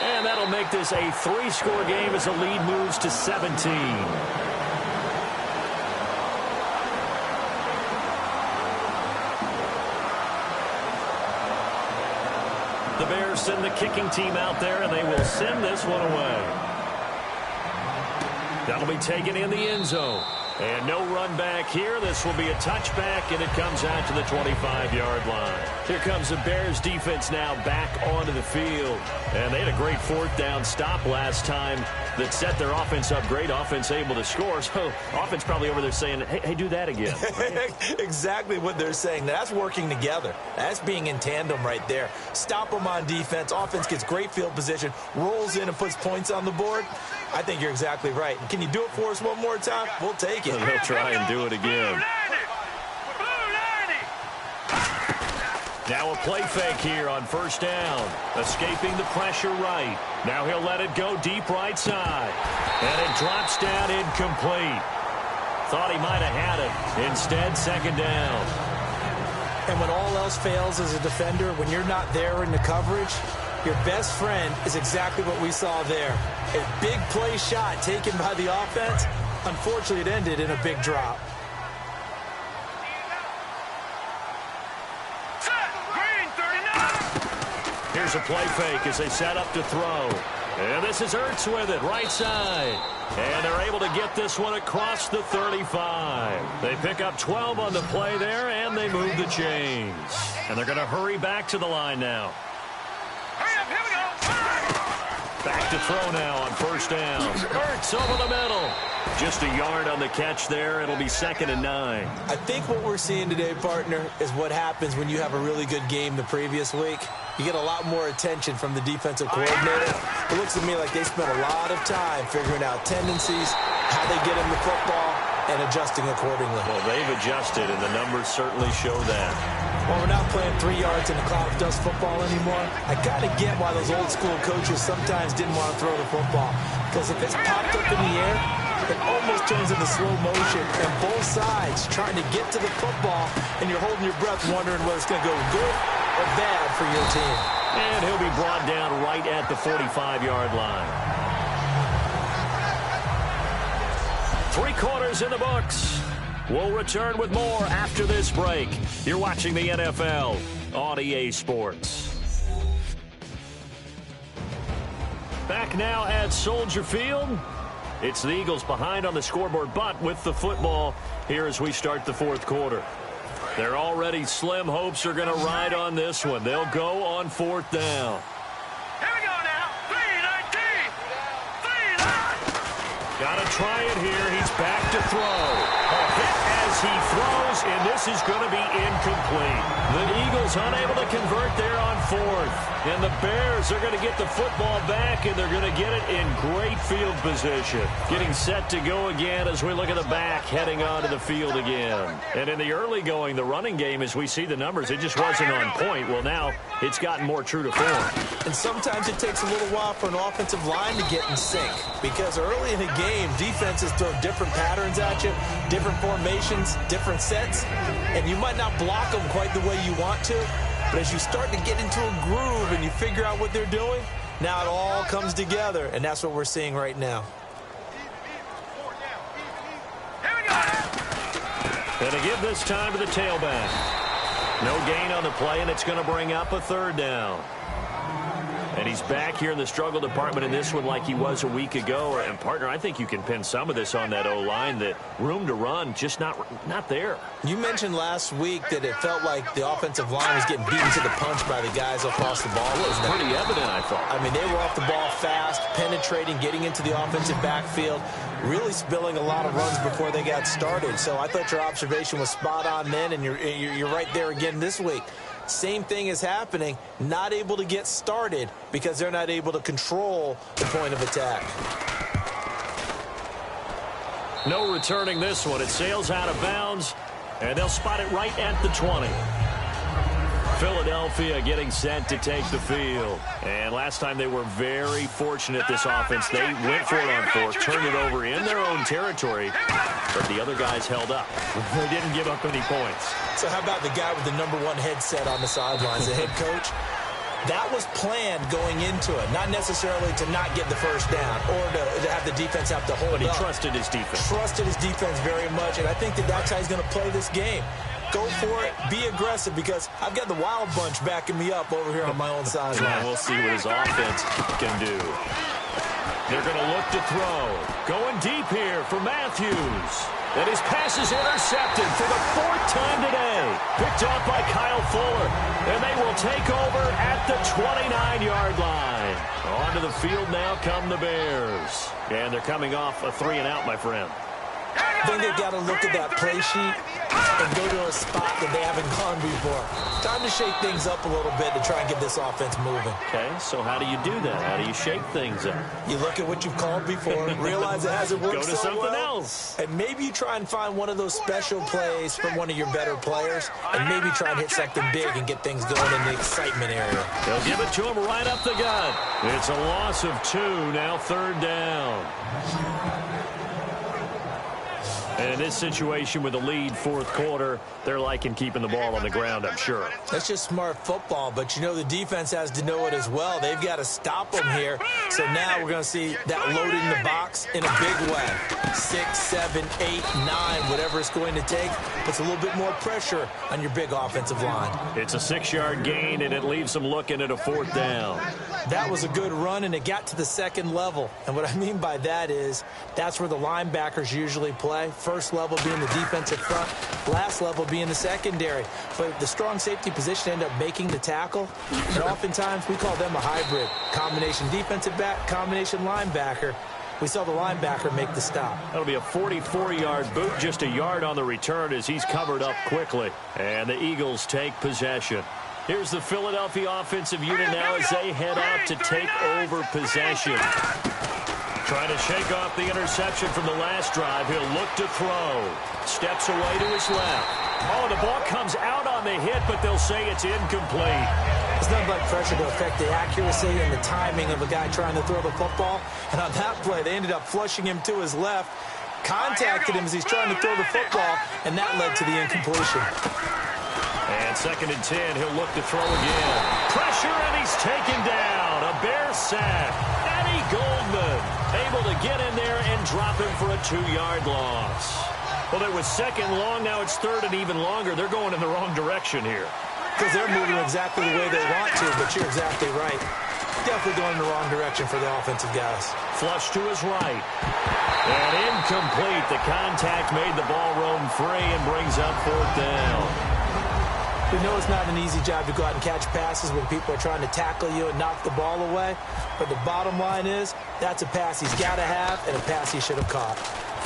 And that'll make this a 3-score game as the lead moves to 17. The Bears send the kicking team out there, and they will send this one away. That'll be taken in the end zone. And no run back here. This will be a touchback, and it comes out to the 25-yard line. Here comes the Bears defense now back onto the field. And they had a great 4th down stop last time that set their offense up. Great offense able to score. So offense probably over there saying, hey, do that again. Exactly what they're saying. That's working together. That's being in tandem right there. Stop them on defense. Offense gets great field position, rolls in and puts points on the board. I think you're exactly right. Can you do it for us one more time? We'll take it. They'll try and do it again. Now a play fake here on 1st down. Escaping the pressure right. Now he'll let it go deep right side. And it drops down incomplete. Thought he might have had it. Instead, 2nd down. And when all else fails as a defender, when you're not there in the coverage, your best friend is exactly what we saw there. A big play shot taken by the offense. Unfortunately, it ended in a big drop. Here's a play fake as they set up to throw. And this is Ertz with it, right side. And they're able to get this one across the 35. They pick up 12 on the play there, and they move the chains. And they're going to hurry back to the line now. Back to throw now on 1st down. Ertz over the middle. Just a yard on the catch there. It'll be 2nd and 9. I think what we're seeing today, partner, is what happens when you have a really good game the previous week. You get a lot more attention from the defensive coordinator. It looks to me like they spent a lot of time figuring out tendencies, how they get him the football, and adjusting accordingly. Well, they've adjusted, and the numbers certainly show that. Well, we're not playing 3 yards in a cloud of dust football anymore. I got to get why those old school coaches sometimes didn't want to throw the football. Because if it's popped up in the air, it almost turns into slow motion. And both sides trying to get to the football, and you're holding your breath wondering whether it's going to go good or bad for your team. And he'll be brought down right at the 45-yard line. 3 quarters in the books. We'll return with more after this break. You're watching the NFL on EA Sports. Back now at Soldier Field. It's the Eagles behind on the scoreboard, but with the football here as we start the 4th quarter. Their already slim hopes are going to ride on this one. They'll go on 4th down. Here we go now. 3-19. 3-9. Got to try it here. He's back to throw. A hit as he throws, and this is going to be incomplete. The Eagles unable to convert there on 4th. And the Bears are going to get the football back, and they're going to get it in great field position. Getting set to go again as we look at the back, heading onto the field again. And in the early going, the running game, as we see the numbers, it just wasn't on point. Well, now it's gotten more true to form. And sometimes it takes a little while for an offensive line to get in sync. Because early in a game, defenses throw different patterns at you, different formations, different sets, and you might not block them quite the way you want to. But as you start to get into a groove and you figure out what they're doing, now it all comes together, and that's what we're seeing right now. And to give this time to the tailback. No gain on the play, and it's going to bring up a 3rd down. And he's back here in the struggle department in this one like he was a week ago. And, partner, I think you can pin some of this on that O-line, that room to run just not there. You mentioned last week that it felt like the offensive line was getting beaten to the punch by the guys across the ball. It was pretty evident, I thought. I mean, they were off the ball fast, penetrating, getting into the offensive backfield, really spilling a lot of runs before they got started. So I thought your observation was spot on then, and you're right there again this week. Same thing is happening, not able to get started because they're not able to control the point of attack. No returning this one. It sails out of bounds, and they'll spot it right at the 20. Philadelphia getting set to take the field. And last time they were very fortunate, this offense. They went for it on fourth, turned it over in their own territory, but the other guys held up. They didn't give up any points. So how about the guy with the #1 headset on the sidelines, the head coach? That was planned going into it, not necessarily to not get the first down or to have the defense have to hold up. But he trusted his defense. Trusted his defense very much, and I think that's how he's going to play this game. Go for it, be aggressive, because I've got the wild bunch backing me up over here on my own sideline. And we'll see what his offense can do. They're going to look to throw. Going deep here for Matthews. And his pass is intercepted for the 4th time today. Picked up by Kyle Fuller. And they will take over at the 29-yard line. Onto the field now come the Bears. And they're coming off a 3-and-out, my friend. I think they've got to look at that play sheet and go to a spot that they haven't gone before. Time to shake things up a little bit to try and get this offense moving. Okay, so how do you do that? How do you shake things up? You look at what you've called before, realize it hasn't worked so well. Go to something else. And maybe you try and find one of those special plays from one of your better players, and maybe try and hit something big and get things going in the excitement area. They'll give it to him right up the gut. It's a loss of 2, now 3rd down. And in this situation with the lead 4th quarter, they're liking keeping the ball on the ground, I'm sure. That's just smart football, but you know the defense has to know it as well. They've got to stop them here. So now we're going to see that loading the box in a big way. 6, 7, 8, 9, whatever it's going to take, puts a little bit more pressure on your big offensive line. It's a 6-yard gain, and it leaves them looking at a 4th down. That was a good run, and it got to the 2nd level. And what I mean by that is that's where the linebackers usually play. First level being the defensive front, last level being the secondary. But the strong safety position ended up making the tackle, and oftentimes we call them a hybrid. Combination defensive back, combination linebacker. We saw the linebacker make the stop. That'll be a 44-yard boot, just a yard on the return as he's covered up quickly. And the Eagles take possession. Here's the Philadelphia offensive unit now as they head out to take over possession. Trying to shake off the interception from the last drive. He'll look to throw. Steps away to his left. Oh, the ball comes out on the hit, but they'll say it's incomplete. It's not like pressure to affect the accuracy and the timing of a guy trying to throw the football. And on that play, they ended up flushing him to his left, contacted him as he's trying to throw the football, and that led to the incompletion. And 2nd and 10, he'll look to throw again. Pressure, and he's taken down. A Bear sack. Eddie Goldman able to get in there and drop him for a 2-yard loss. Well, it was 2nd long. Now it's 3rd and even longer. They're going in the wrong direction here. Because they're moving exactly the way they want to, but you're exactly right. Definitely going in the wrong direction for the offensive guys. Flush to his right. And incomplete. The contact made the ball roam free and brings up 4th down. We know it's not an easy job to go out and catch passes when people are trying to tackle you and knock the ball away. But the bottom line is, that's a pass he's got to have and a pass he should have caught.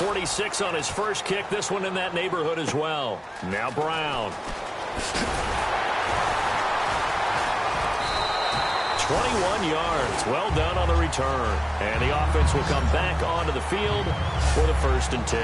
46 on his first kick. This one in that neighborhood as well. Now Brown. 21 yards. Well done on the return. And the offense will come back onto the field for the 1st and 10.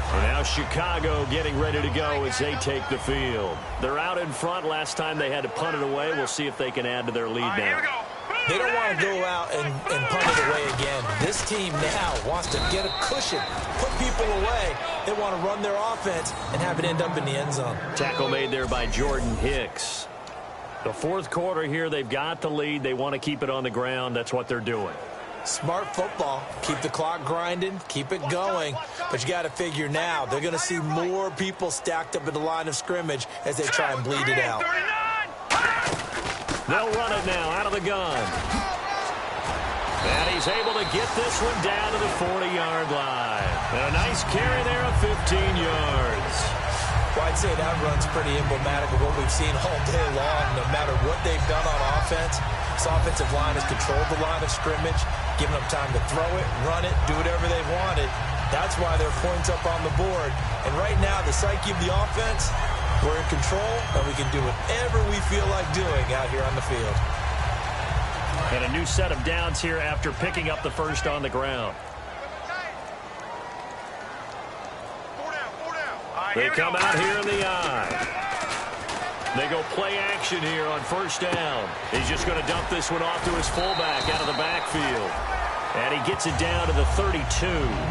And now Chicago getting ready to go as they take the field. They're out in front. Last time they had to punt it away. We'll see if they can add to their lead now. They don't want to go out and punt it away again. This team now wants to get a cushion, put people away. They want to run their offense and have it end up in the end zone. Tackle made there by Jordan Hicks. The 4th quarter here, they've got the lead. They want to keep it on the ground. That's what they're doing. Smart football. Keep the clock grinding. Keep it going. But you got to figure now, they're going to see more people stacked up at the line of scrimmage as they try and bleed it out. They'll run it now out of the gun. And he's able to get this one down to the 40-yard line. And a nice carry there of 15 yards. Well, I'd say that run's pretty emblematic of what we've seen all day long. No matter what they've done on offense, this offensive line has controlled the line of scrimmage, given them time to throw it, run it, do whatever they wanted. That's why their points up on the board. And right now, the psyche of the offense, we're in control, and we can do whatever we feel like doing out here on the field. And a new set of downs here after picking up the first on the ground. They come out here in the eye. They go play action here on first down. He's just going to dump this one off to his fullback out of the backfield. And he gets it down to the 32.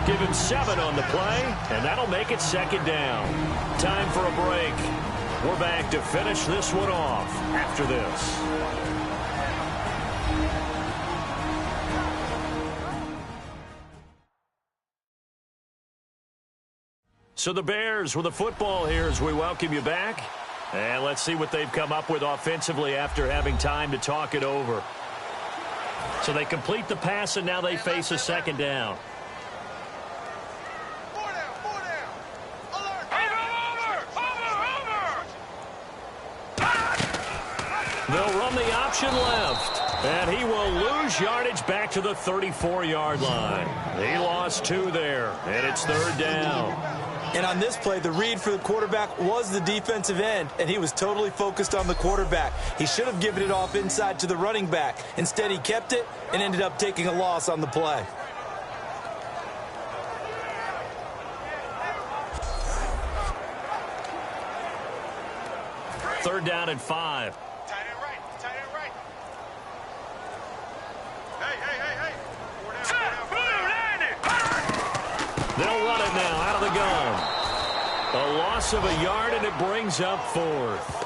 Give him 7 on the play, and that'll make it second down. Time for a break. We're back to finish this one off after this. So the Bears with the football here as we welcome you back. And let's see what they've come up with offensively after having time to talk it over. So they complete the pass, and now they face a second down. They'll run the option left, and he will lose yardage back to the 34-yard line. He lost 2 there, and it's third down. And on this play, the read for the quarterback was the defensive end, and he was totally focused on the quarterback. He should have given it off inside to the running back. Instead, he kept it and ended up taking a loss on the play. Third down and 5. Tight end right. Tight end right. Hey. They'll run it now out of the gun. A loss of a yard, and it brings up 4th.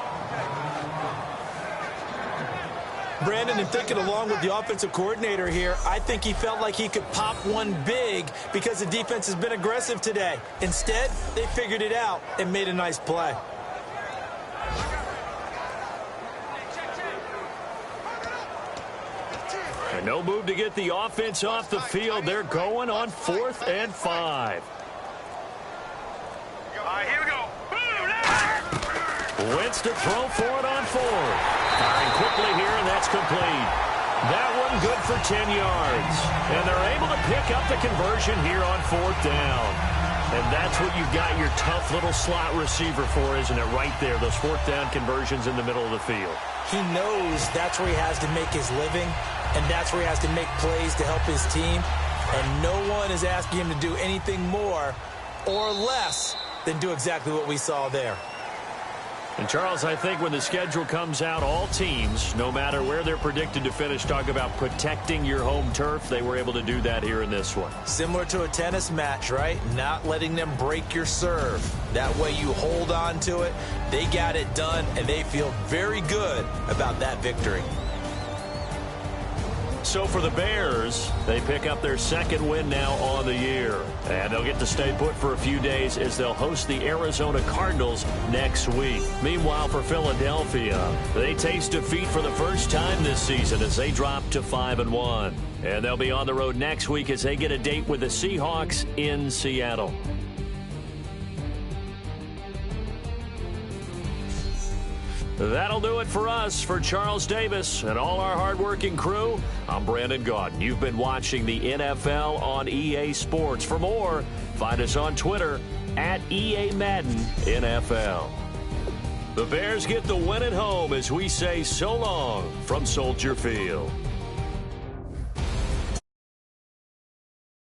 Brandon, and thinking along with the offensive coordinator here, I think he felt like he could pop one big because the defense has been aggressive today. Instead, they figured it out and made a nice play. And no move to get the offense off the field. They're going on 4th and 5. Here we go. Wentz to throw for it on 4th. Firing quickly here, and that's complete. That one good for 10 yards. And they're able to pick up the conversion here on 4th down. And that's what you've got your tough little slot receiver for, isn't it? Right there, those 4th down conversions in the middle of the field. He knows that's where he has to make his living, and that's where he has to make plays to help his team. And no one is asking him to do anything more or less than do exactly what we saw there. And, Charles, I think when the schedule comes out, all teams, no matter where they're predicted to finish, talk about protecting your home turf. They were able to do that here in this one. Similar to a tennis match, right? Not letting them break your serve. That way you hold on to it. They got it done, and they feel very good about that victory. So for the Bears, they pick up their second win now on the year. And they'll get to stay put for a few days as they'll host the Arizona Cardinals next week. Meanwhile, for Philadelphia, they taste defeat for the first time this season as they drop to 5-1. And they'll be on the road next week as they get a date with the Seahawks in Seattle. That'll do it for us. For Charles Davis and all our hardworking crew, I'm Brandon Gaudin. You've been watching the NFL on EA Sports. For more, find us on Twitter at EA Madden NFL. The Bears get the win at home as we say so long from Soldier Field.